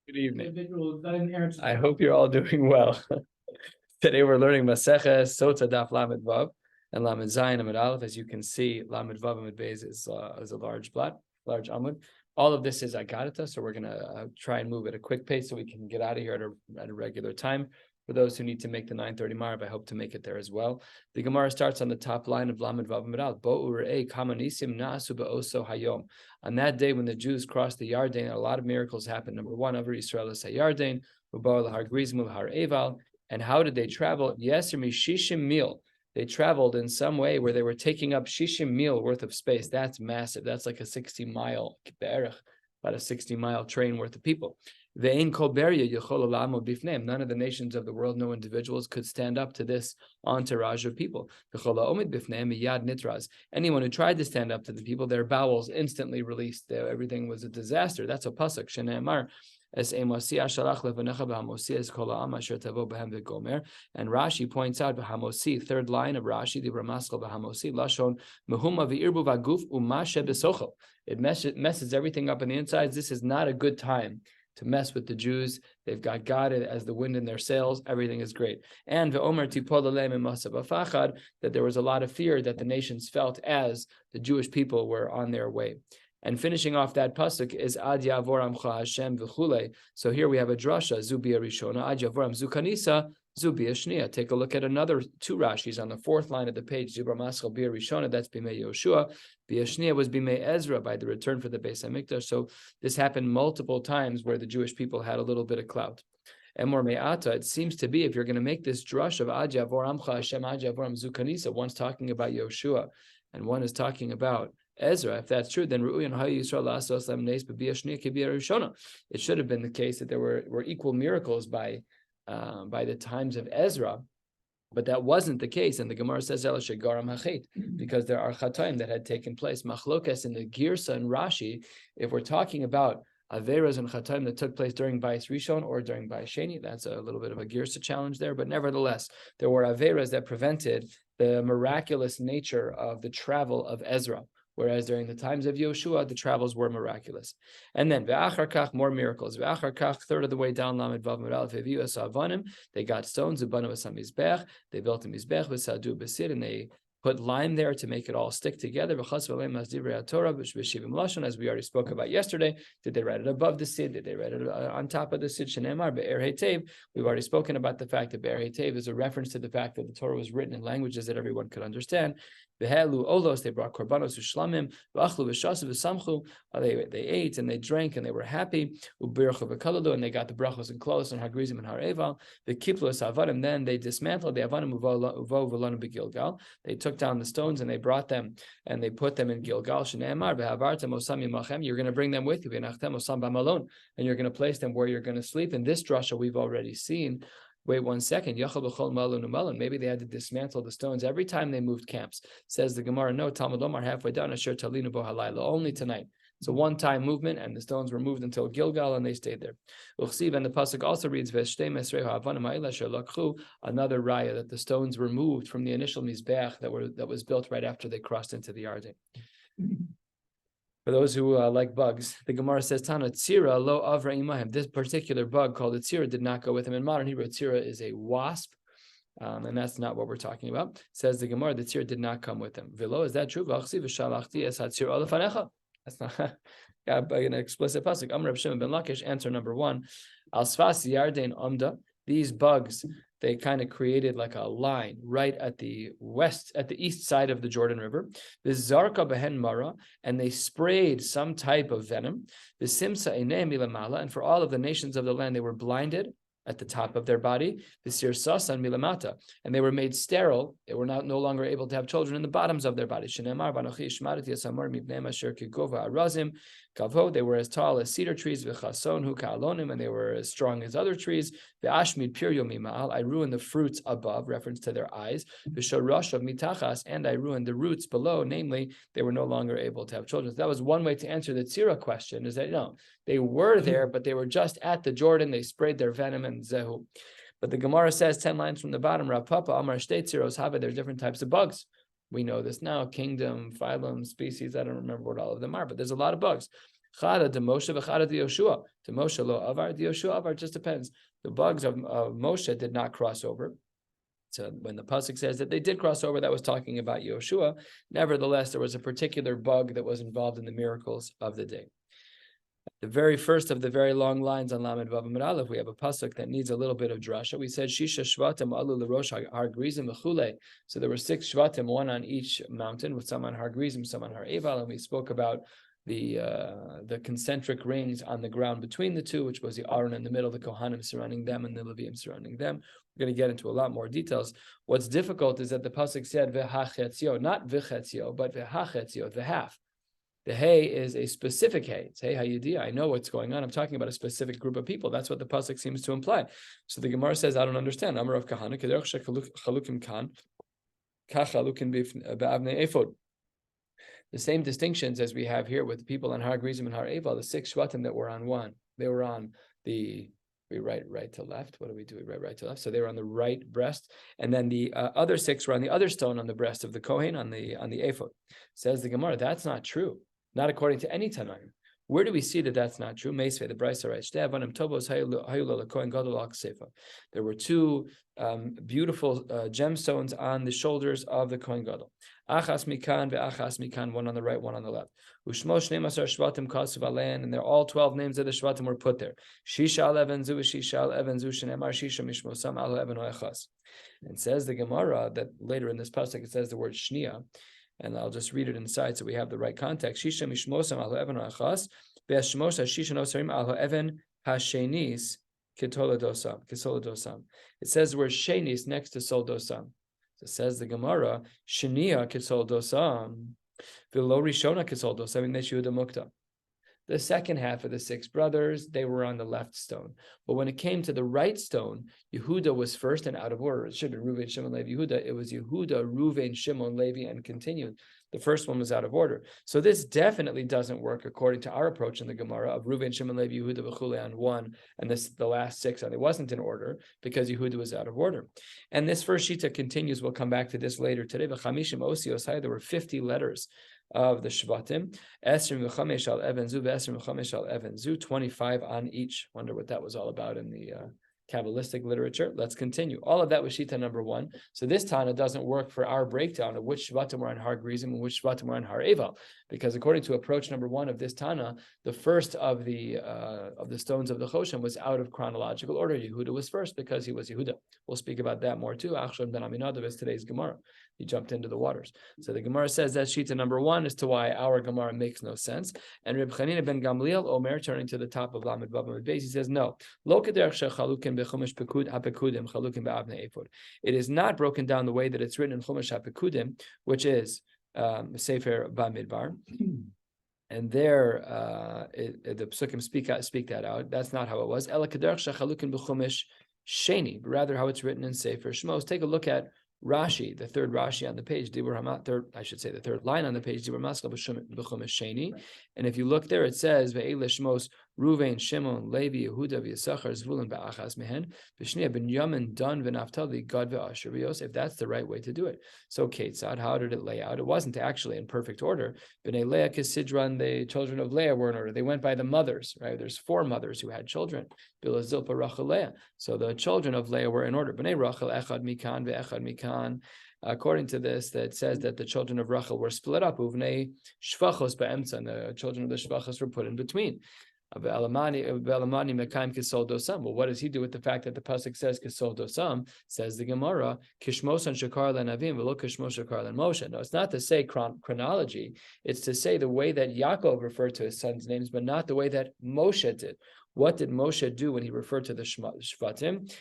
Good evening. I hope you're all doing well. Today we're learning Maseches, Sotah, Daf Lamed Vav, and Lamed Zayin Amud Aleph. As you can see, Lamed Vav Amud Beis is a large Amud. All of this is Agadata, so we're going to try and move at a quick pace so we can get out of here at a regular time. For those who need to make the 9:30 Marv, I hope to make it there as well. The Gemara starts on the top line of Lamed Vav Amud Aleph. Bo'u re'ei kama nisim na'asu ba'oso hayom. On that day when the Jews crossed the Yarden, a lot of miracles happened. Number one, over Yisrael is Yarden, u'ba'u l'har Grizim u'har Eval. And how did they travel? Yeser mishishim mil. They traveled in some way where they were taking up shishim mil worth of space. That's massive. That's like a 60-mile be'erech, about a 60-mile train worth of people. None of the nations of the world, no individuals could stand up to this entourage of people. Anyone who tried to stand up to the people, their bowels instantly released. Everything was a disaster. That's a pasuk. And Rashi points out, third line of Rashi, it messes everything up in the insides. This is not a good time to mess with the Jews. They've got God as the wind in their sails. Everything is great. And that there was a lot of fear that the nations felt as the Jewish people were on their way. And finishing off that pasuk is Ad Yavor Amcha Hashem v'chulei. So here we have a drasha, Zubia Rishona, Ad Yavoram Zukanisa, Zubia Shnia. Take a look at another two Rashis on the fourth line of the page. Zubra Maschal Bia Rishona, that's Bimei Yoshua. Bia Shnia was Bimei Ezra, by the return for the Beis HaMikdash. So this happened multiple times where the Jewish people had a little bit of clout. And more me'ata, it seems to be, if you're going to make this drush of Ad Yavor Amcha Hashem, Ad Yavoram Zukanisa, one's talking about Yoshua and one is talking about Ezra, if that's true, then it should have been the case that there were equal miracles by the times of Ezra, but that wasn't the case. And the Gemara says because there are chatoim that had taken place. Machlokas in the Girsa and Rashi, if we're talking about averas and chatoim that took place during Bais Rishon or during Bais Sheni, that's a little bit of a Girsa challenge there, but nevertheless, there were averas that prevented the miraculous nature of the travel of Ezra. Whereas during the times of Yoshua, the travels were miraculous. And then, ve'achar kach, more miracles. Ve'achar kach, third of the way down, lamed vav meral, ve'viu esavanim, they got stones, ubanu esamizbech, they built a mizbech, v'sadu b'sid, and they put lime there to make it all stick together. As we already spoke about yesterday, did they write it above the sid? Did they write it on top of the sid? We've already spoken about the fact that Be'er Hetev is a reference to the fact that the Torah was written in languages that everyone could understand. They brought korbanos u'shlamim, v'achlu v'shasu v'samchu. They ate and they drank and they were happy. U'birchu v'kalalu, and they got the brachos and kolos and hagrizim and har eval. The kiplu esavanim, then they dismantled the avanim uvo v'lanu b'gilgal. They took down the stones and they brought them and they put them in Gilgal. Shneimar v'havartem osam yimachem. You're going to bring them with you. V'nachtem osam b'malon, and you're going to place them where you're going to sleep. In this drasha we've already seen. Wait 1 second. Maybe they had to dismantle the stones every time they moved camps. Says the Gemara, no, Talmud Lomar, halfway down, Asher Talinu Bo Halayla, only tonight. It's a one-time movement, and the stones were moved until Gilgal, and they stayed there. And the pasuk also reads, another raya, that the stones were moved from the initial mizbeach that was built right after they crossed into the Yarden. For those who like bugs, the Gemara says, Tana tzira lo avra imahim. This particular bug called a tzira did not go with him. In modern Hebrew, tzira is a wasp, and that's not what we're talking about. Says the Gemara, the tzira did not come with him. Vilo, is that true? That's not an explicit pasuk. Amr Reb Shimon ben Lakish, answer number 1. Al sfas yarden amda. These bugs, they kind of created like a line right at the east side of the Jordan River. The zarka behen mara, and they sprayed some type of venom. The simsa eneim milamala, and for all of the nations of the land, they were blinded at the top of their body. The sir sasan milamata, and they were made sterile. They were no longer able to have children in the bottoms of their body. Shenemar banochi shmarati asamar mibnei asher kigova arazim. Kavho, they were as tall as cedar trees, v'chason hu ka'alonim, and they were as strong as other trees. V'ashmid piryo mima'al, I ruined the fruits above, reference to their eyes. V'shorosh of mitachas, and I ruined the roots below, namely, they were no longer able to have children. So that was one way to answer the tzira question, is that, no, they were there, but they were just at the Jordan, they sprayed their venom and zehu. But the Gemara says, 10 lines from the bottom, Rav Papa, Amar Shtei Tziros Hava, there's different types of bugs. We know this now, kingdom, phylum, species, I don't remember what all of them are, but there's a lot of bugs. Chada de Moshe v'chada de Yoshua. To Moshe lo avar, de Yoshua avar. Just depends. The bugs of Moshe did not cross over. So when the pasuk says that they did cross over, that was talking about Yoshua. Nevertheless, there was a particular bug that was involved in the miracles of the day. The very first of the very long lines on Lamed Vav Amud Aleph, we have a pasuk that needs a little bit of drasha. We said Shisha Shvatim Alu L'Rosh Har Grizim V'Chule. So there were 6 Shvatim, one on each mountain, with some on Har Grizim, some on Har Eval, and we spoke about the concentric rings on the ground between the two, which was the Aaron in the middle, the Kohanim surrounding them, and the Leviim surrounding them. We're going to get into a lot more details. What's difficult is that the pasuk said V'Hachetzio, not V'Chetzio, but V'Hachetzio, the half. The hay is a specific hay. It's hey hayidiyah. I know what's going on. I'm talking about a specific group of people. That's what the pasuk seems to imply. So the Gemara says, I don't understand. Amar of Kahana kederach shechalukim kan kachalukim be'avnei ephod. The same distinctions as we have here with the people on Har Grizim and Har Eval, the 6 shvatim that were on one. They were on the we write right to left. What do? We write right to left. So they were on the right breast, and then the other 6 were on the other stone on the breast of the Kohen on the ephod. Says the Gemara, that's not true. Not according to any Tanaim. Where do we see that that's not true? Meisvei, the Brisa writes, there were 2 beautiful gemstones on the shoulders of the Kohen Gadol. Achas mikan ve'achas mikan, one on the right, one on the left. Ushmo shnei masar shvatim kasuv alein, and they're all 12 names of the shvatim were put there. Shisha al even zu, shisha al even zu, shenemar shisha mishmosam al even ho'echas. And says the Gemara that later in this pasuk it says the word shnia. And I'll just read it inside so we have the right context. Shisha mishmosam al ha'evan ha'achas, ve'ashmosha shisha nosarim al ha'evan ha'shenis kitolodosam. It says the word shenis next to soldosam. So it says the Gemara, shenia kitolodosam, v'lo rishona kitolodosam, in Yehuda mukta. The second half of the 6 brothers, they were on the left stone. But when it came to the right stone, Yehuda was first and out of order. It should have been Reuven, Shimon, Levi, Yehuda. It was Yehuda, Reuven, Shimon, Levi, and continued. The first one was out of order. So this definitely doesn't work according to our approach in the Gemara of Reuven, Shimon, Levi, Yehuda, V'chule on 1, and the last 6, and it wasn't in order because Yehuda was out of order. And this first shita continues. We'll come back to this later today. V'chamishim osios, there were 50 letters of the Shvatim, 25 on each. Wonder what that was all about in the Kabbalistic literature. Let's continue. All of that was Shita number 1. So this Tana doesn't work for our breakdown of which Shvatim were on Har Grizim and which Shvatim were on Har Eval, because according to approach number 1 of this Tana, the first of the stones of the Choshen was out of chronological order. Yehuda was first because he was Yehuda. We'll speak about that more too. Achshon ben Aminadav is today's Gemara. He jumped into the waters. So the Gemara says that Shita number 1 as to why our Gemara makes no sense. And Reb Chanina ben Gamliel Omer, turning to the top of Lamed Vav Amud Beis, he says, no. It is not broken down the way that it's written in Chumash HaPekudim, which is Sefer Bamidbar. And there, the Psukim speak that out. That's not how it was. Ela kederach shechalukin b'chumash sheni, but rather how it's written in Sefer Shmos. Take a look at Rashi, the 3rd Rashi on the page, the 3rd line on the page, and if you look there, it says Ve'ele Shmos Ruvain, Shimon, Levi, Yehuda, V'Yisachar, Zvulun, Ba'achas Mehen, B'Shnia, Ben Yamin, Dan, V'Naftali, Gad, V'Asher, V'Yosef. That's the right way to do it. So Ketzad, how did it lay out? It wasn't actually in perfect order. B'nei Leah, Kisidron, the children of Leah were in order. They went by the mothers, right? There's 4 mothers who had children. Bila, Zilpa, Rachel, Leah. So the children of Leah were in order. B'nei Rachel, Echad Mikan, V'Echad Mikan. According to this, that says that the children of Rachel were split up. Uvnei Shvachos Ba'emtza, and the children of the Shvachos were put in between. Well, what does he do with the fact that the pasuk says Kisol Dosam? Says the Gemara, Kishmos and Shakar Lenavim, velo Kishmos Shakar Len Moshe. No, it's not to say chronology. It's to say the way that Yaakov referred to his sons' names, but not the way that Moshe did. What did Moshe do when he referred to the Shvatim?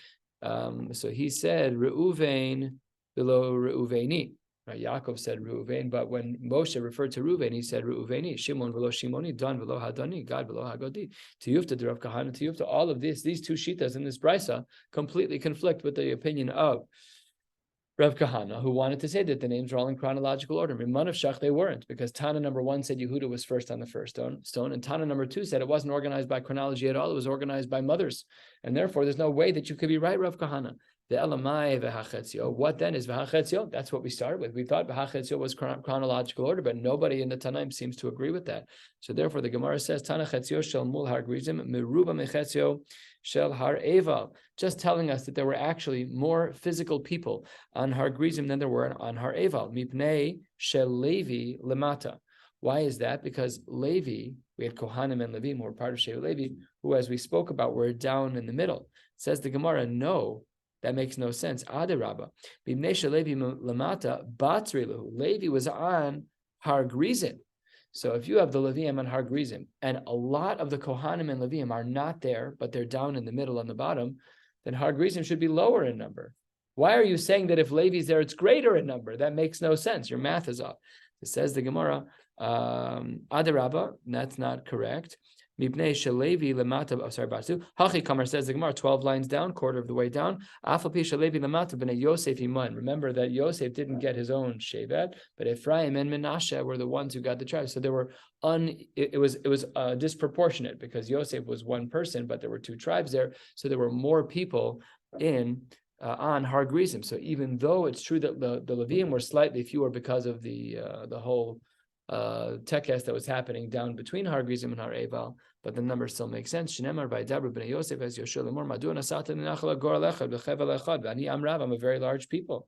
So he said Reuven below Reuveni. Right, Yaakov said Reuven, but when Moshe referred to Reuven, he said Reuveni, Shimon below Shimoni, Dan below Hadani, Gad below Hagodi. Tiyufta de Rav Kahana, Tiyufta, all of these 2 shitas in this brisa completely conflict with the opinion of Rav Kahana, who wanted to say that the names are all in chronological order. In Man of Shach, they weren't, because Tana number 1 said Yehuda was first on the first stone, and Tana number 2 said it wasn't organized by chronology at all, it was organized by mothers. And therefore, there's no way that you could be right, Rav Kahana. The elamai v'hachetzio. What then is v'hachetzio? That's what we started with. We thought v'hachetzio was chronological order, but nobody in the Tanaim seems to agree with that. So therefore, the Gemara says Tana chetzio shel mul har grizim meruba mechetzio shel har eval. Just telling us that there were actually more physical people on har grizim than there were on har eval. Mipnei shel Levi lemata. Why is that? Because Levi, we had Kohanim and Levim who were part of Shevet Levi, who, as we spoke about, were down in the middle. Says the Gemara, no. That makes no sense. Adarabba. Levi was on Har Grizim. So if you have the Leviim on Har Grizim, and a lot of the Kohanim and Leviim are not there, but they're down in the middle on the bottom, then Har Grizim should be lower in number. Why are you saying that if Levi's there, it's greater in number? That makes no sense. Your math is off. It says the Gemara, Adarabba, that's not correct. Mibnei Shalevi lemata. Sorry, Basu. Hachi Kamar says the Gemara 12 lines down, quarter of the way down. Afapi Shalevi lemata b'nei Yosef iman. Remember that Yosef didn't get his own shevet, but Ephraim and Menashe were the ones who got the tribe. So there were it was disproportionate because Yosef was one person, but there were two tribes there, so there were more people in on Har Grizim. So even though it's true that the Leviim were slightly fewer because of the whole tekes that was happening down between Har Grizim and Har Eval, but the numbers still make sense. Shnemar by Dabra b'nei Yosef as Yoshua lemor Madu nasata ninachal agor lechad b'chevel echad v'ani amrav. I'm a very large people.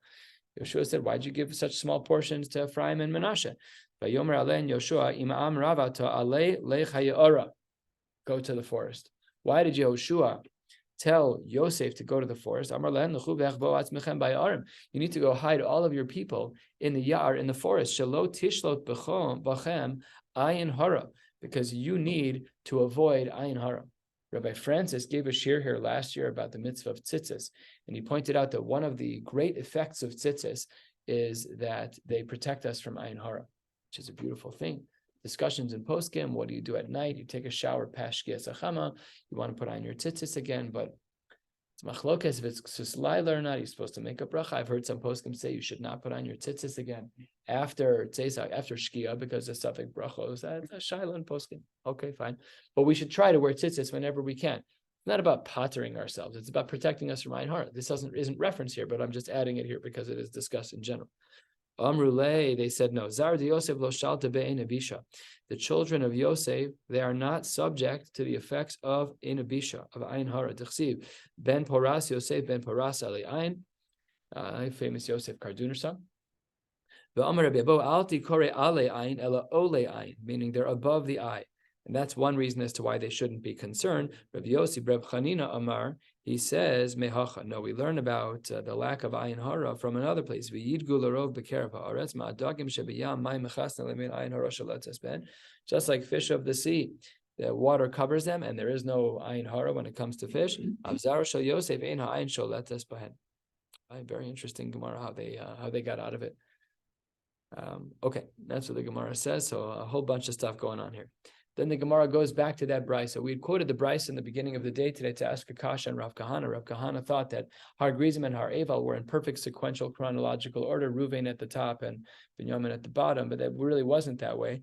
Yoshua said, why'd you give such small portions to Ephraim and Menashe? Vayomer alein Yoshua im amrava to alei lech hayora. Go to the forest. Why did Yoshua tell Yosef to go to the forest? You need to go hide all of your people in the yar, in the forest. Because you need to avoid ayin hara. Rabbi Francis gave a shiur here last year about the mitzvah of tzitzis, and he pointed out that one of the great effects of tzitzis is that they protect us from ayin hara, which is a beautiful thing. Discussions in poskim, what do you do at night? You take a shower past shkias achama, you want to put on your tzitzis again, but it's machlokes if it's just laila or not. You're supposed to make a bracha. I've heard some poskim say you should not put on your tzitzis again after tzeisak, after shkia, because of suffix brachos. That's a shaila in poskim. Okay, fine, but we should try to wear tzitzis whenever we can. It's not about pottering ourselves. It's about protecting us from ayin hara. This isn't referenced here, but I'm just adding it here because it is discussed in general. Amrulay, they said no. Zar de Yosef lo shalta be'ein abisha. The children of Yosef, they are not subject to the effects of inabisha, of ayin hara. T'chsiv ben poras Yosef ben poras ali ayin. Famous Yosef Karduner son. Ve'amar Rabbi Abo alti kore ale ayin ela ole ayin, meaning they're above the eye. And that's one reason as to why they shouldn't be concerned. Rabbi Yossi, Reb Chanina Amar, he says, Mehacha. No, we learn about the lack of ayin hara from another place. Just like fish of the sea, the water covers them, and there is no ayin hara when it comes to fish. Very interesting Gemara how they got out of it. Okay, that's what the Gemara says. So a whole bunch of stuff going on here. Then the Gemara goes back to that brisa. We had quoted the brisa in the beginning of the day today to ask a kasha and Rav Kahana. Rav Kahana thought that Har Grizim and Har Eval were in perfect sequential chronological order, Ruvain at the top and Binyamin at the bottom, but that really wasn't that way.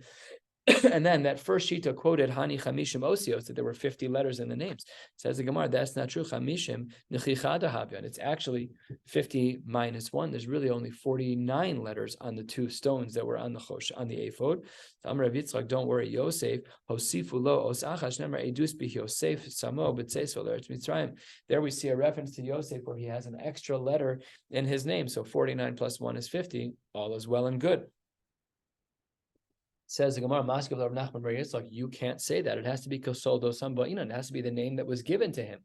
And then that first shita quoted Hani Chamishim Osios, that there were 50 letters in the names. Says the Gemara, that's not true. Chamishim Nechichada Havyan. It's actually 50 minus 1. There's really only 49 letters on the two stones that were on the chosh, on the ephod. Amar Rav Yitzchak, don't worry, Yosef, Hosifu lo Osachash, Nemar Edus Bi Yosef Samo B'Tzeisvel Eretz Mitzrayim. There we see a reference to Yosef where he has an extra letter in his name. So 49 plus 1 is 50. All is well and good. Says the Gemara, you can't say that. It has to be Kosoldo Samba'inan. It has to be the name that was given to him.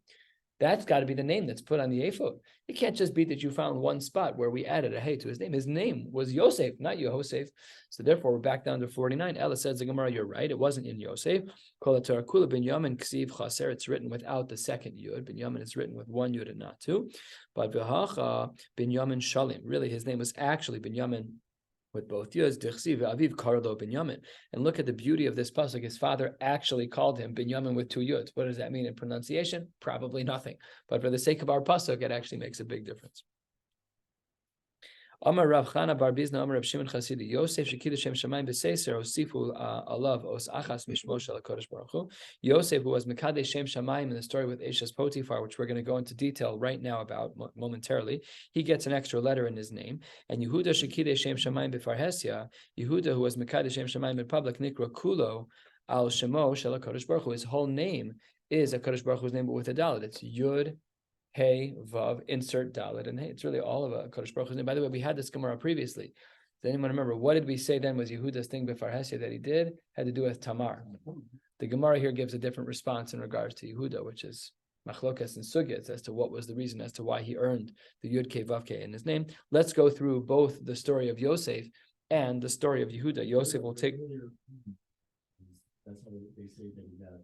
That's got to be the name that's put on the ephod. It can't just be that you found one spot where we added a hey to his name. His name was Yosef, not Yehosef. So therefore, we're back down to 49. Ella says the Gemara, you're right. It wasn't in Yosef. Kol Torah Kula Binyamin Ksiv Chaser. It's written without the second yud. Binyamin is written with one yud and not two. But V'hacha Binyamin Shalim. Really, his name was actually Binyamin with both yuds, Dechsiv Aviv Karlo Binyamin. And look at the beauty of this pasuk. His father actually called him Binyamin with two yuds. What does that mean in pronunciation? Probably nothing. But for the sake of our pasuk, it actually makes a big difference. Amar Rav Chana Bar Bizna Amar Rav Shimon Chasidi Yosef Shekiddush Shem Shamayim B'Seiser Osifu Alav Os Achas Mishmo Shel HaKadosh Baruch Hu. Yosef, who was Mekadesh Shem Shamayim in the story with Eshes Potiphar, which we're going to go into detail right now about momentarily, he gets an extra letter in his name. And Yehuda Shekiddush Shem Shamayim B'Farhesia, Yehuda, who was Mekadesh Shem Shamayim in public, Nikra Kulo Al Shemo Shel HaKadosh Baruch Hu. His whole name is HaKadosh Baruch Hu's name, but with a dalet. It's Yud Hey, Vav, insert Dalet, and hey, it's really all of a Kodesh Baruch Hu's name. By the way, we had this Gemara previously. Does anyone remember? What did we say then was Yehuda's thing before Hesed that he did? Had to do with Tamar. The Gemara here gives a different response in regards to Yehuda, which is Machlokas and Sugyas, as to what was the reason as to why he earned the Yud Ke Vav Ke in his name. Let's go through both the story of Yosef and the story of Yehuda. Yosef will take... That's how they say that he had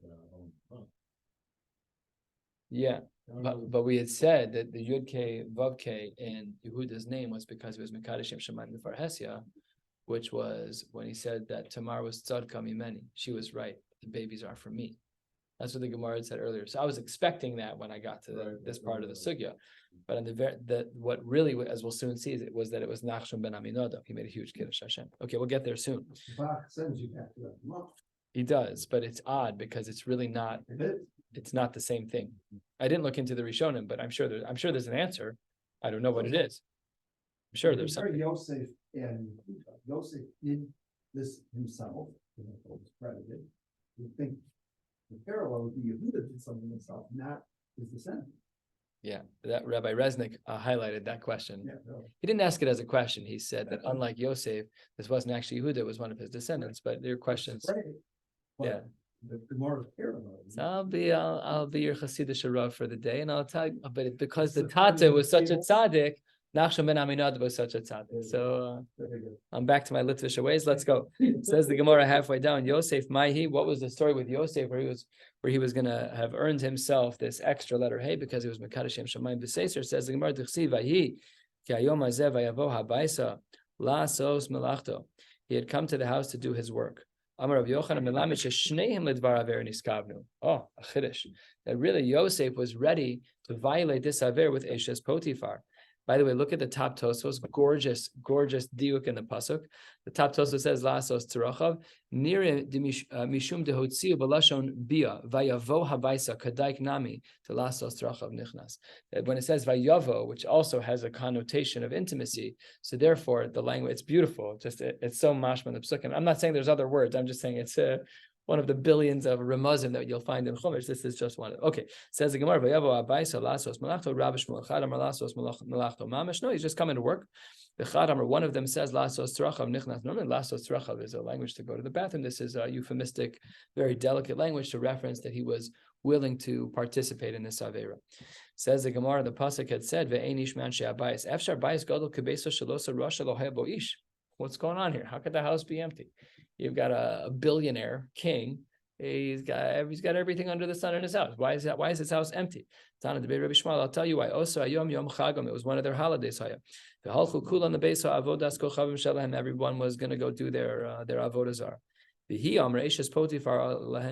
yeah. But we had said that the Yud K Vav K in Yehuda's name was because he was Mekadesh Shem Shamayim B'Farhesia, which was when he said that Tamar was Tzadka Mimeni. She was right. The babies are for me. That's what the Gemara had said earlier. So I was expecting that when I got to this part of the sugya. But in what really, as we'll soon see, it was that it was Nachshon ben Aminadab. He made a huge Kiddush Hashem. Okay, we'll get there soon. He does, but it's odd because it's really not. It's not the same thing. I didn't look into the Rishonim, but I'm sure there's an answer. I don't know what it is. I'm sure there's something. Yosef and Yosef did this himself, credited. You think the parallel would be Yehuda did something himself, not his descendant. Yeah, that Rabbi Resnick highlighted that question. Yeah, really. He didn't ask it as a question. He said that unlike Yosef, this wasn't actually Yehuda, it was one of his descendants. But their questions. Right. Yeah. The more parallel. So I'll be your Hasidic Rav for the day, and I'll tell you. But because the Tata was such a tzaddik, Nachshon ben Aminadab was such a tzaddik. So I'm back to my Litvish ways. Let's go. It says the Gemara halfway down. Yosef Maihi. What was the story with Yosef where he was going to have earned himself this extra letter hey because he was Mekadesh Shem Shamayim B'Seiser? Says the Gemara D'chsi Vayhi ki hayom hazeh vayavo habayisa la'asos melachto. He had come to the house to do his work. Amar Rav Yochanan Melamed sheshneihim ledvar aver niskavnu. Oh, a chiddush. That really Yosef was ready to violate this aver with Eshes Potiphar. By the way, look at the top Tosfos, gorgeous diuk in the pasuk. The top Tosfos says Lasos Tzarachav Nire Mishum Dehotziu Balashon Bia Vayavo Habaisa Kadaik Nami to Lasos Tzarachav Nichnas. When it says Vayavo, which also has a connotation of intimacy, so therefore the language it's beautiful. It's so mashman the psukim. I'm not saying there's other words. I'm just saying it's one of the billions of remazim that you'll find in Chumash. This is just one. Okay, says the Gemara, "Vayavo abayisa lasos malachto Rabbi Shmuel Chad Amar lasos malachto mamish." No, he's just coming to work. The Chad Amar, one of them says lasos tzrachav nichnas. Normally, lasos tzrachav is a language to go to the bathroom. This is a euphemistic, very delicate language to reference that he was willing to participate in this avera. Says the Gemara, the pasuk had said, "Ve'einish man she'abayis efshar bayis gadol kebeso shalosa rasha lo boish." What's going on here? How could the house be empty? You've got a billionaire king. He's got everything under the sun in his house. Why is that? Why is his house empty? Tana debate Rabbi Shmuel. I'll tell you why. Also, Yom Chagam. It was one of their holidays. Everyone was going to go do their avodah zar.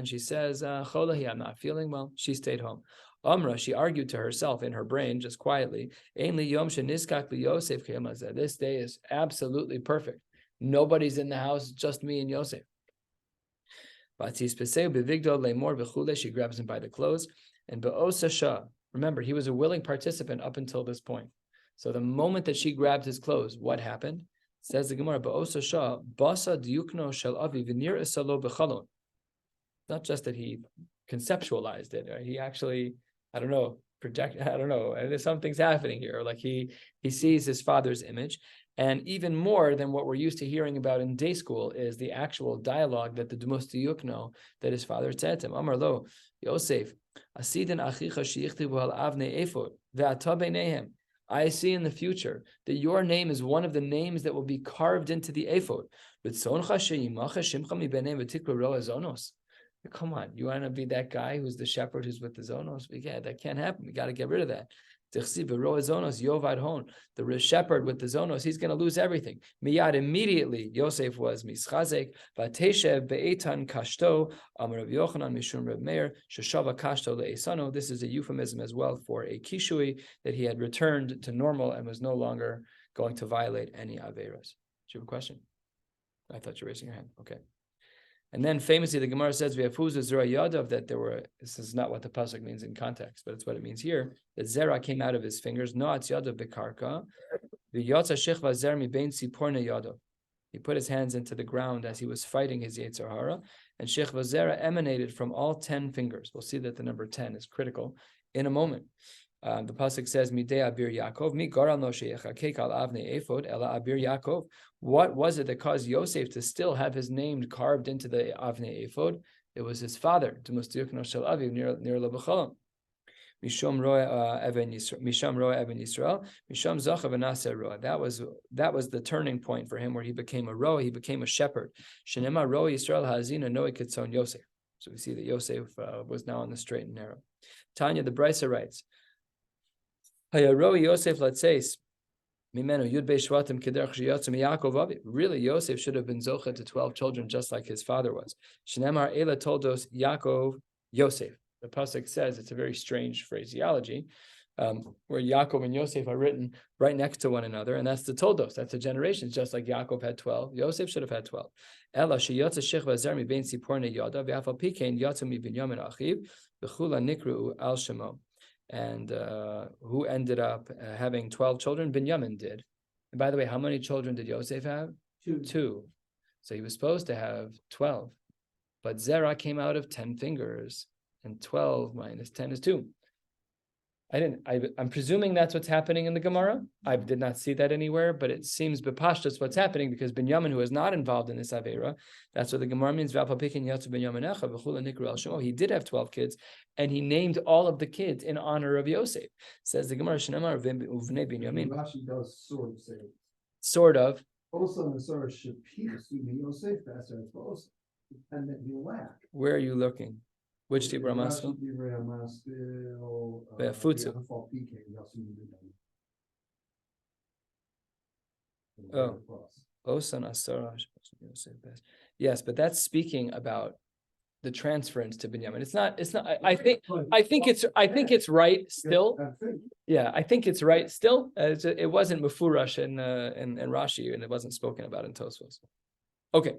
She says, I'm not feeling well. She stayed home. Amra, she argued to herself in her brain, just quietly, this day is absolutely perfect. Nobody's in the house, just me and Yosef. She grabs him by the clothes. And remember, he was a willing participant up until this point. So the moment that she grabbed his clothes, what happened? Says the Gemara, not just that he conceptualized it, he actually, there's something's happening here. Like he sees his father's image. And even more than what we're used to hearing about in day school is the actual dialogue that the Demos Diyukno that his father said to him. Amar lo, Yosef, Asidin achicha shichtivu al avnei ephod ve'ata beinehem. I see in the future that your name is one of the names that will be carved into the ephod. Come on, you want to be that guy who's the shepherd who's with the zonos? Yeah, that can't happen. We got to get rid of that. The shepherd with the zonos, he's going to lose everything. Miyad, immediately, Yosef was mischazek, vateshev be'etan kashto, amar Rav Yochanan mishum Rav Meir, sheshava kashto le'esano. This is a euphemism as well for a kishui, that he had returned to normal and was no longer going to violate any averos. Do you have a question? I thought you were raising your hand. Okay. And then famously, the Gemara says, that there were, this is not what the pasuk means in context, but it's what it means here, that Zerah came out of his fingers, noatz yadav bekarka, v'yotza shechva zer mibein tzipornei yadav. He put his hands into the ground as he was fighting his Yetzer Hara, and shechva zera emanated from all 10 fingers. We'll see that the number 10 is critical in a moment. The pasuk says, "Midei abir Yaakov, mi garal no sheyechakek al avnei ephod ela abir Yaakov." What was it that caused Yosef to still have his name carved into the avnei ephod? It was his father, Demusdiukno shel aviv nir lebechalam. Misham roa even Yisrael, Misham zacha v'naseh roa. That was the turning point for him, where he became a roa, he became a shepherd. Shenema roa Yisrael hazina noe ketzon Yosef. So we see that Yosef was now on the straight and narrow. Tanya, the Brisa writes, Hayaroi Yosef latseis mimenu yud beishvatim kederach shiyatzim Yaakov avi. Really, Yosef should have been zocha to 12 children, just like his father was. Shnemar ela toldos Yaakov Yosef. The pasuk says, it's a very strange phraseology, where Yaakov and Yosef are written right next to one another, and that's the toldos. That's the generations. Just like Yaakov had 12, Yosef should have had 12. Ela sheyatza shechva zer mibein tzipornei yadav ve'afal pikein yatzu mibinyamin achiv v'chula nikru al shemo. And who ended up having 12 children? Binyamin did. And by the way, how many children did Yosef have? Two. So he was supposed to have 12. But Zerah came out of 10 fingers, and 12 minus 10 is 2. I'm presuming that's what's happening in the Gemara. I did not see that anywhere, but it seems bepashtus what's happening, because Binyamin, who is not involved in this Avera, that's what the Gemara means. He did have 12 kids, and he named all of the kids in honor of Yosef. Says the Gemara, Rashi does sort of say it. Sort of. Also, in the Surah Shapir, Yosef, that's also, and then he lack. Where are you looking? Which Dibra Maskil? Futsu. Oh, Osan Asara. Yes, but that's speaking about the transference to Binyamin. It's not. I think it's right still. Yeah, I think it's right still. It wasn't Mufurash in Rashi, and it wasn't spoken about in Tosfos. Okay.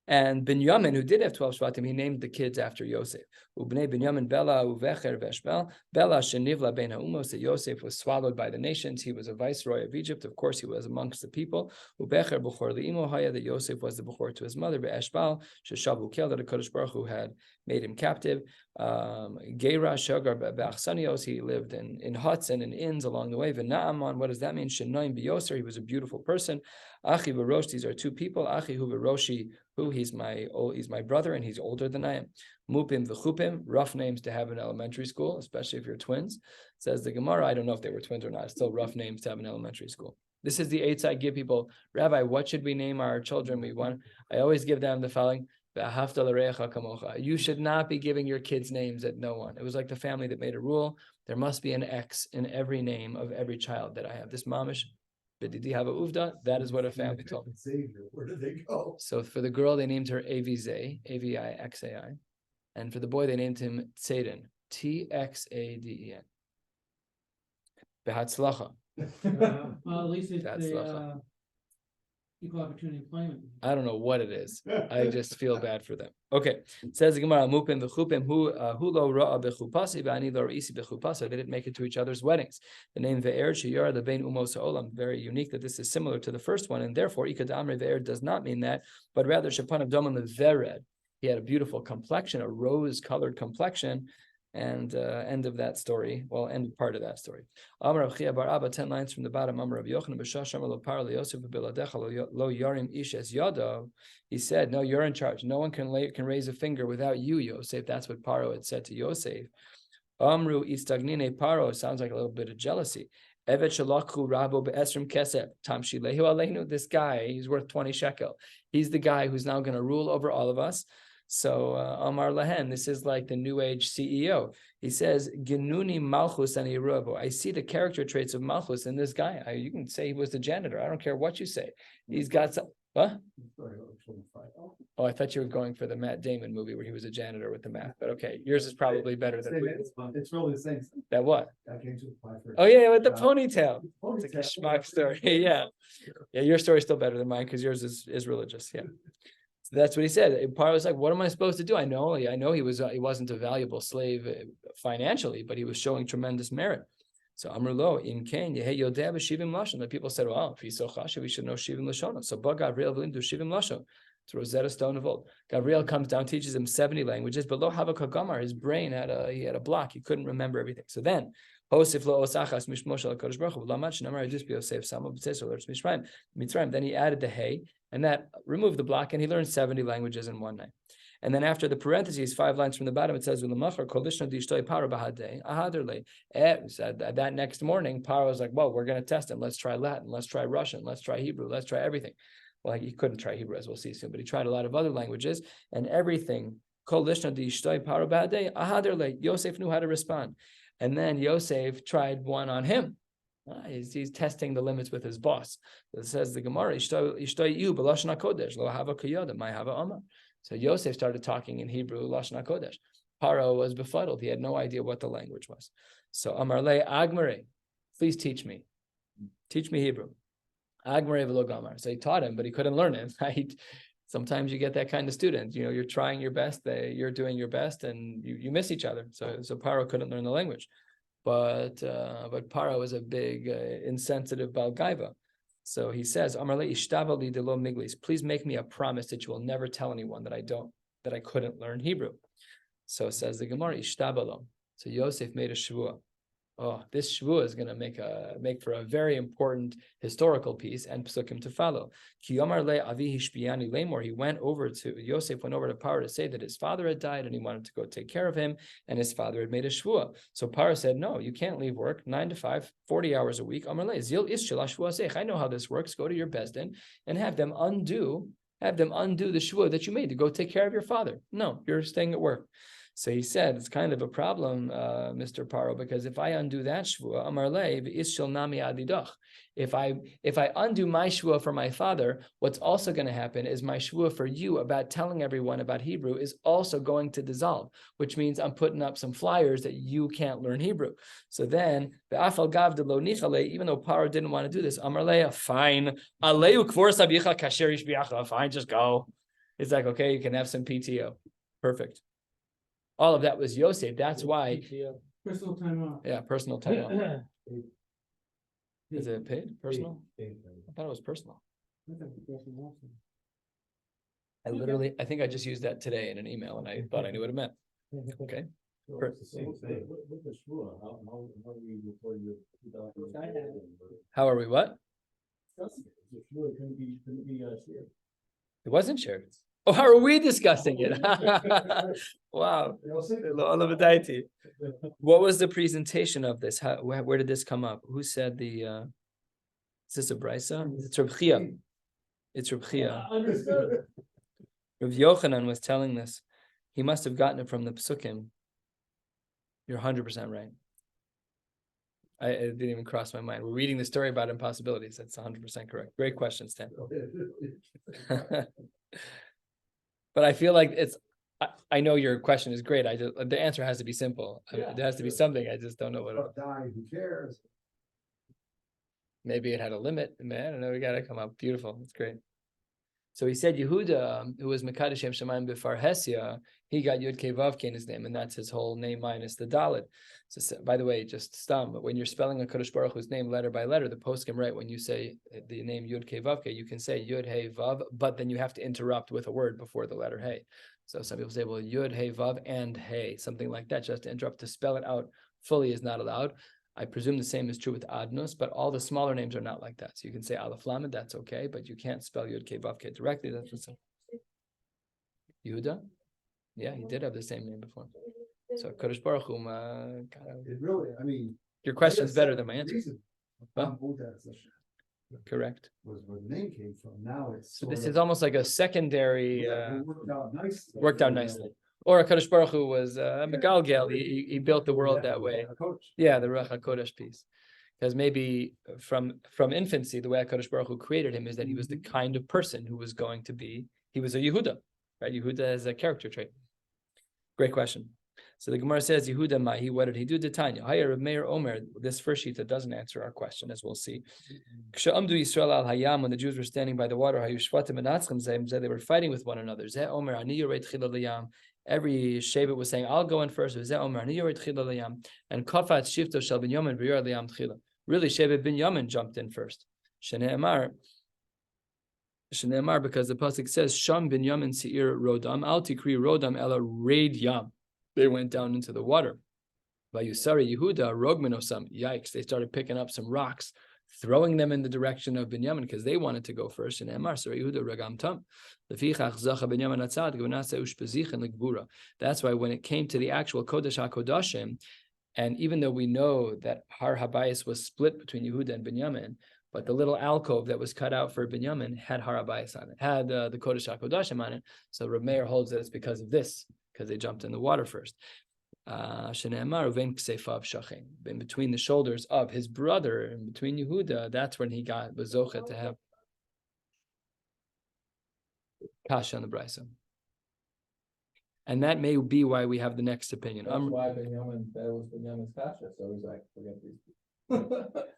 And Binyamin, who did have 12 Shvatim, he named the kids after Yosef. Ubnei Binyamin Bela Uvecher Veshbel. Bela Shenivla Ben Ha'umos, that Yosef was swallowed by the nations. He was a viceroy of Egypt. Of course, he was amongst the people. Ubecher B'chor Li'imo Haya, that Yosef was the B'chor to his mother. Be'eshbal, Sheshavu Kel, that the Kodesh Baruch Hu had made him captive. Geira Shogar Be'achsanios, he lived in huts and in inns along the way. V'na'aman, what does that mean? Shenoim B'yoser, he was a beautiful person. Achi V'rosh, these are two people. Achi Hu V'roshi, who he's my brother, and he's older than I am. Mupim v'chupim, rough names to have in elementary school, especially if you're twins. Says the Gemara, I don't know if they were twins or not. It's still rough names to have in elementary school. This is the eights I give people. Rabbi, what should we name our children? I always give them the following. You should not be giving your kids names that no one. It was like the family that made a rule. There must be an X in every name of every child that I have. This mamish. That is what a family told me. Where did they go? So for the girl, they named her Avizay, Avixai, and for the boy, they named him Tzaden, Txaden. Behatzlacha. Well, at least it's equal opportunity employment. I don't know what it is. I just feel bad for them. Okay, it says the Gemara, Mupim v'chupim hu lo ra'a b'chupasi v'ani lo ra'isi b'chupasa. They didn't make it to each other's weddings. The name Ve'er shiur the bein umos ha'olam, very unique that this is similar to the first one, and therefore Ikad Amre Ve'er does not mean that, but rather Shapan Abdomen Ve'ered. He had a beautiful complexion, a rose-colored complexion. And end of that story. Well, end part of that story. Amar Rav Chia bar Abba, 10 lines from the bottom. Amar Rav Yochanan b'shah shamar lo par Yosef b'biladecha lo yarim ish es yadav. He said, "No, you're in charge. No one can raise a finger without you, Yosef." That's what Paro had said to Yosef. Amru istagnine Paro. Sounds like a little bit of jealousy. Evet shalakhu rabo be'esrim kesef tam shilehu aleinu. This guy, he's worth 20 shekel. He's the guy who's now going to rule over all of us. So Amar Lahen, this is like the New Age CEO. He says, Genuni Malchus and Yerubo. I see the character traits of Malchus in this guy. You can say he was the janitor. I don't care what you say. He's got some. What? Oh, I thought you were going for the Matt Damon movie where he was a janitor with the math, but okay, yours is probably better than It's really the same. that. What? I came to apply for. Oh yeah, with the job. ponytail. It's like a schmuck story. Yeah. Yeah, your story's still better than mine because yours is religious. Yeah. So that's what he said. Paro was like, what am I supposed to do? I know he wasn't a valuable slave financially, but he was showing tremendous merit. So Amrlo in Cain, Yehe Yodeh b'Shivim Lashon. The people said, well, if he's so chashiv, we should know Shivim Lashon. So Ba Gabriel v'lim do Shivim Lashon. It's Rosetta Stone of old. Gabriel comes down, teaches him 70 languages, but Lo Hava Kagamar, his brain had a block. He couldn't remember everything. So then, then he added the hey, and that removed the block, and he learned 70 languages in one night. And then after the parentheses, 5 lines from the bottom, it says, that next morning, Paro was like, well, we're going to test him. Let's try Latin. Let's try Russian. Let's try Hebrew. Let's try everything. Well, he couldn't try Hebrew, as we'll see soon, but he tried a lot of other languages, and everything. Yosef knew how to respond. And then Yosef tried one on him. He's testing the limits with his boss. It says the Gemara, so Yosef started talking in Hebrew, Lashon HaKodesh. Paro was befuddled. He had no idea what the language was. So Amarle Agmare, please teach me. Teach me Hebrew. Agmare v'lo gamar. So he taught him, but he couldn't learn it. Right? Sometimes you get that kind of student. You're trying your best, you're doing your best, and you miss each other. So Paro couldn't learn the language. But Paro was a big insensitive Balgaiva. So he says, Amarle ishtabali de lo miglis. Please make me a promise that you will never tell anyone that I couldn't learn Hebrew. So says the Gemara, ishtabalo. So Yosef made a shvuah. Oh, this shvuah is going to make for a very important historical piece and psukim to follow. He went over to Paro to say that his father had died and he wanted to go take care of him, and his father had made a shvuah. So Paro said, no, you can't leave work 9 to 5, 40 hours a week. I know how this works. Go to your bezdin and have them undo the shvuah that you made to go take care of your father. No, you're staying at work. So he said, it's kind of a problem, Mr. Paro, because if I undo that shvuah, Amarle v'ishil nami adidach. If I undo my shvuah for my father, what's also going to happen is my shvuah for you about telling everyone about Hebrew is also going to dissolve, which means I'm putting up some flyers that you can't learn Hebrew. So then, even though Paro didn't want to do this, Amarle, fine, fine, just go. It's like, okay, you can have some PTO. Perfect. All of that was Yosef. That's why. Personal time off. Yeah, personal time off. Is it paid? Personal? I thought it was personal. I think I just used that today in an email, and I thought I knew what it meant. Okay. How are we? What? It wasn't shared. Oh, how are we discussing it? Wow. What was the presentation of this? Where did this come up? Who said the is this a brisa? It's Reb Chia. It's Reb Chia. Rav Yochanan was telling this. He must have gotten it from the Psukim. You're 100% right. It didn't even cross my mind. We're reading the story about impossibilities. That's 100% correct. Great question, Stan. But I feel like I know your question is great. The answer has to be simple. Yeah. There has to be something. I just don't know what it is. Die, who cares? Maybe it had a limit. Man, I don't know. We got to come up. Beautiful. It's great. So he said Yehuda, who was Mekadosh Shem Shemayim B'far Hesia, he got Yud Kei Vav Kei in his name, and that's his whole name minus the Dalet. So, by the way, just stum, but when you're spelling a Kadosh Baruch Hu's name letter by letter, the poskim write when you say the name Yud Kei Vav Kei, you can say Yud Hey Vav, but then you have to interrupt with a word before the letter Hey. So some people say, well, Yud Hey Vav and Hey, something like that, just to interrupt. To spell it out fully is not allowed. I presume the same is true with Adnos, but all the smaller names are not like that. So you can say Aleph Lamed, that's okay, but you can't spell Yud Kei Vav Kei directly. That's what's Yehuda? Yeah, he did have the same name before. So Kadosh Baruch Hu, It really, I mean. your question's better than my answer. Huh? Correct. Was where the name came from. Now it's. So this is almost like a secondary. Worked out nicely. Or Kadosh Baruch Hu was Megalgel. He built the world that way. Yeah, the Ruach HaKodesh piece. Because maybe from infancy, the way HaKadosh Baruch Hu created him is that he was the kind of person who was going to be. He was a Yehuda. right? Yehuda is a character trait. Great question. So the Gemara says, Yehuda Mahi, what did he do? Tanya. Higher of Meir Omer. This first sheet that doesn't answer our question, as we'll see. When the Jews were standing by the water, they were fighting with one another. Every Shevet was saying, I'll go in first. And Kafat Shifto Shel Ben Yamin V'yor Liyam Tchila. Really, Shevet Ben Yamin jumped in first. Shne'emar, because the pasuk says, Sham Ben Yamin Seir Rodam, Al Tikri Rodam Ela Raid Yam. They went down into the water. Vayusari Yehuda Rogmanosam. Yikes! They started picking up some rocks, throwing them in the direction of Binyamin because they wanted to go first. And Emar Sari Yehuda Ragam Tam. That's why when it came to the actual Kodesh HaKodashim, and even though we know that Har Habayis was split between Yehuda and Binyamin, but the little alcove that was cut out for Binyamin had Har Habayis on it, had the Kodesh HaKodashim on it. So Reb Meir holds that it's because of this, because they jumped in the water first. In between the shoulders of his brother, and between Yehuda, that's when he got Bazochet to have Kasha on the Brisa. And that may be why we have the next opinion. That's why Binyamin, that was Binyamin's Kasha, so he's like, forget these people.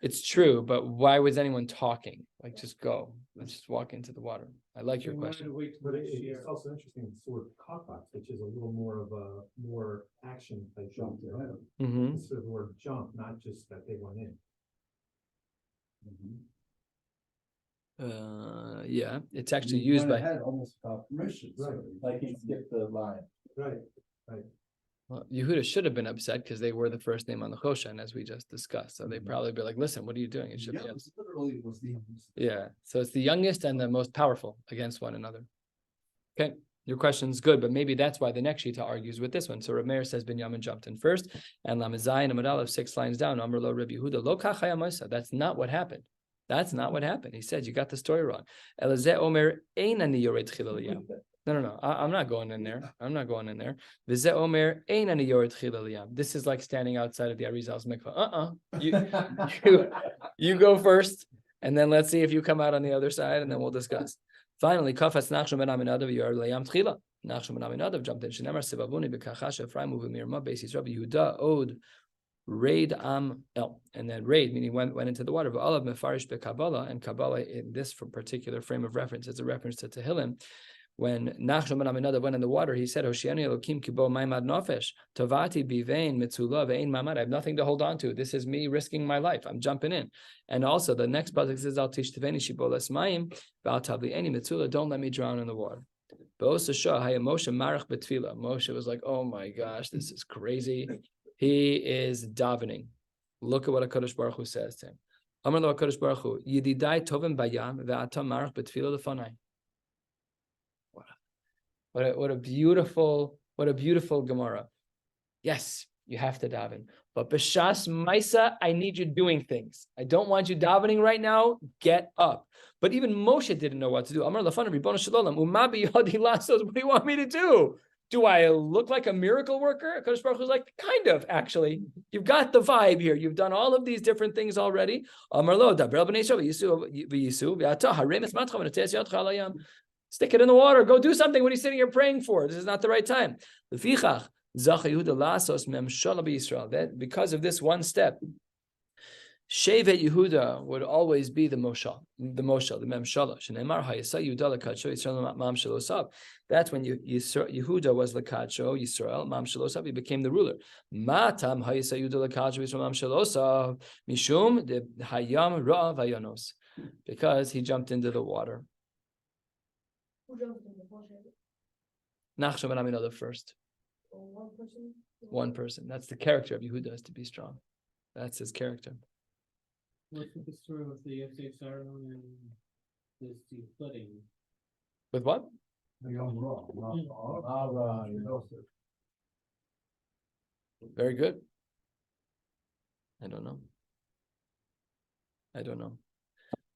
It's true, but why was anyone talking? Like, just go. Let's just walk into the water. I like your question. But it's also interesting, the sword Kafat, which is a little more of a more action type jump. Mm-hmm. It's the word jump, not just that they went in. Yeah, it's actually used by. Almost without permission, right? Like he skipped the line. Right. Well, Yehuda should have been upset because they were the first name on the Choshen, as we just discussed. So they probably be like, "Listen, what are you doing? It should be us." Literally was the youngest. Yeah, so it's the youngest and the most powerful against one another. Okay, your question's good, but maybe that's why the next Shita argues with this one. So Reb Meir says Binyamin jumped in first, and Lamizayin Amud Aleph 6 lines down. Amar lo Reb Yehuda lo kachaya Mosa. That's not what happened. That's not what happened. He said you got the story wrong. Elazeh Omer einani yored chilal. No. I'm not going in there. I'm not going in there. V'zeh Omer einani yored chilal. This is like standing outside of the Arizal's mikvah. You go first, and then let's see if you come out on the other side, and then we'll discuss. Finally, Kafas Nachshon ben Aminadav yored layam tchila. Nachshon ben Aminadav jumped in. Shenemar Sivavuni b'kachash Ephraim u'v'mirma beis Rabbi Yehuda od raid el, and then raid meaning went into the water. But all of mefarish beKabbalah, and Kabbalah in this particular frame of reference is a reference to Tehillim. When Nachshon ben Aminadav went in the water, he said, "Hoshiani Elokim kibo maimad nofesh tovati bivein mitzula ve'ein mamad." I have nothing to hold on to. This is me risking my life. I'm jumping in. And also the next pasuk says, "Al tishteveni shibolas mayim v'al tablieni mitzula." Don't let me drown in the water. Moshe was like, "Oh my gosh, this is crazy." He is davening. Look at what HaKadosh Baruch Hu says to him. Amar lo HaKadosh Baruch Hu, Yedidai tovim bayam ve'ata marach betfila lefanai. What a beautiful Gemara. Yes, you have to daven. But b'shas maisa, I need you doing things. I don't want you davening right now. Get up. But even Moshe didn't know what to do. Amar lefanav ribono shalom, uma biyadi lasos. What do you want me to do? Do I look like a miracle worker? HaKadosh Baruch Hu was like, kind of, actually. You've got the vibe here. You've done all of these different things already. Stick it in the water. Go do something. What are you sitting here praying for? This is not the right time. That because of this one step, Shevet Yehuda would always be the Memshala. That's when Yehuda was Lakacho, Yisrael, Mam Shalosav, he became the ruler. Matam Hayisa Yehuda Lakacho, Yisrael, Mam Shalosav, Mishum, the Hayam Ra Vayanos, because he jumped into the water. Nachshon ben Aminadav first. One person. That's the character of Yehuda, is to be strong. That's his character. What's the story with the Yosef Saron and the flooding? With what? Very good. I don't know.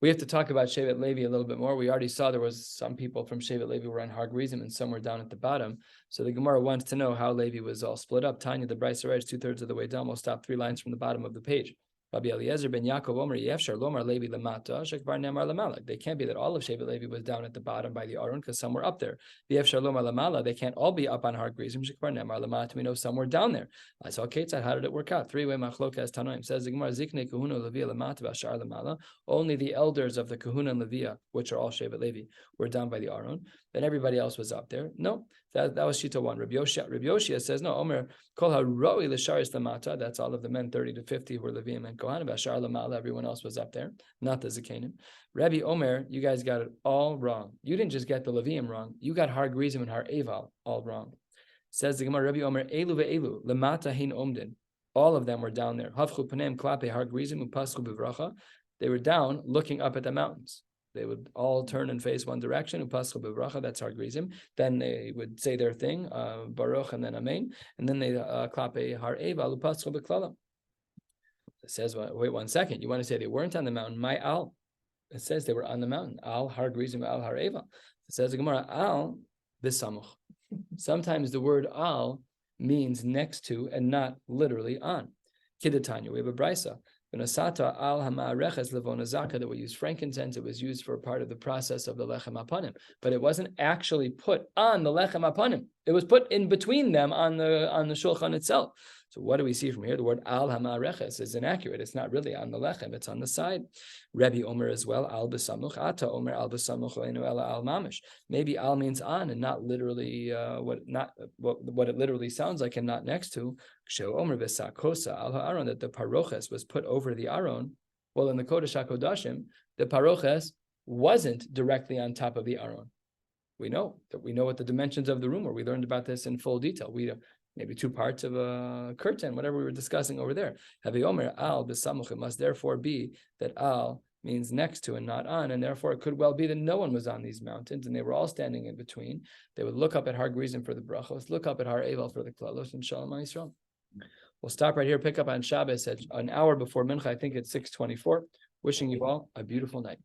We have to talk about Shevet Levi a little bit more. We already saw there was some people from Shevet Levi were on Har Gerizim and some were down at the bottom. So the Gemara wants to know how Levi was all split up. Tanya, the Brisa writes 2/3 of the way down. We'll stop 3 lines from the bottom of the page. Rabbi Eliezer ben Yaakov Omer Yefshar Lomar Levi Lamata Shekvar Nemar Lamala. They can't be that all of Shevet Levi was down at the bottom by the Aron because some were up there. Yefshar Lomar Lamala. They can't all be up on Har Gerizim Shekvar Nemar Lamata. We know some were down there. I saw Ketzad. How did it work out? Three-way machlokas Tanoim says the Gemara Zikne Kahuna Levia Lamata Vashar Lamala. Only the elders of the Kahuna and Levia, which are all Shevet Levi, were down by the Aron. Then everybody else was up there. No, that was Shita 1. Rabbi Yoshia says no. Omer Kol HaRoi L'Sharis Lamata. That's all of the men 30 to 50 who were Leviim and Kohanim. Bashar Lamala. Everyone else was up there, not the Zakanim. Rabbi Omer, you guys got it all wrong. You didn't just get the Leviim wrong. You got Har Gerizim and Har Eval all wrong. Says the Gemara, Rabbi Omer Elu ve'elu Lamata Hein Omdin. All of them were down there. Havchu Panem Klape Har Gerizim Upaschu Bivracha. They were down looking up at the mountains. They would all turn and face one direction. Upaschu bevracha, that's Har Gerizim. Then they would say their thing, Baruch, and then Amen. And then they klape Har Eval, upaschu beklala. It says, wait 1 second. You want to say they weren't on the mountain? My al. It says they were on the mountain. Al Har Gerizim, al Har Eval. It says the Gemara, al bisamuch. Sometimes the word al means next to and not literally on. Kidatanya, we have a brisa. Sotah al hamareches levonazaka, that we use frankincense. It was used for a part of the process of the lechem apanim, but it wasn't actually put on the lechem apanim. It was put in between them on the shulchan itself. So what do we see from here? The word al hamareches is inaccurate. It's not really on the lechem. It's on the side. Rebbe Omer as well. Al b'samuch ata Omer al b'samuch leinu ela al mamish. Maybe al means on and not literally what it literally sounds like and not next to. Omer v'sakosa al ha'aron, that the paroches was put over the aron. Well, in the Kodesh HaKodashim, the paroches wasn't directly on top of the aron. We know what the dimensions of the room were. We learned about this in full detail. Maybe 2 parts of a curtain, whatever we were discussing over there. Havi Omer al b'samuch, it must therefore be that al means next to and not on, and therefore it could well be that no one was on these mountains and they were all standing in between. They would look up at Har Gerizim for the brachos, look up at Har Eval for the klalos, and Shalom Yisrael. We'll stop right here, pick up on Shabbos at an hour before Mincha. I think it's 6:24. Wishing you all a beautiful night.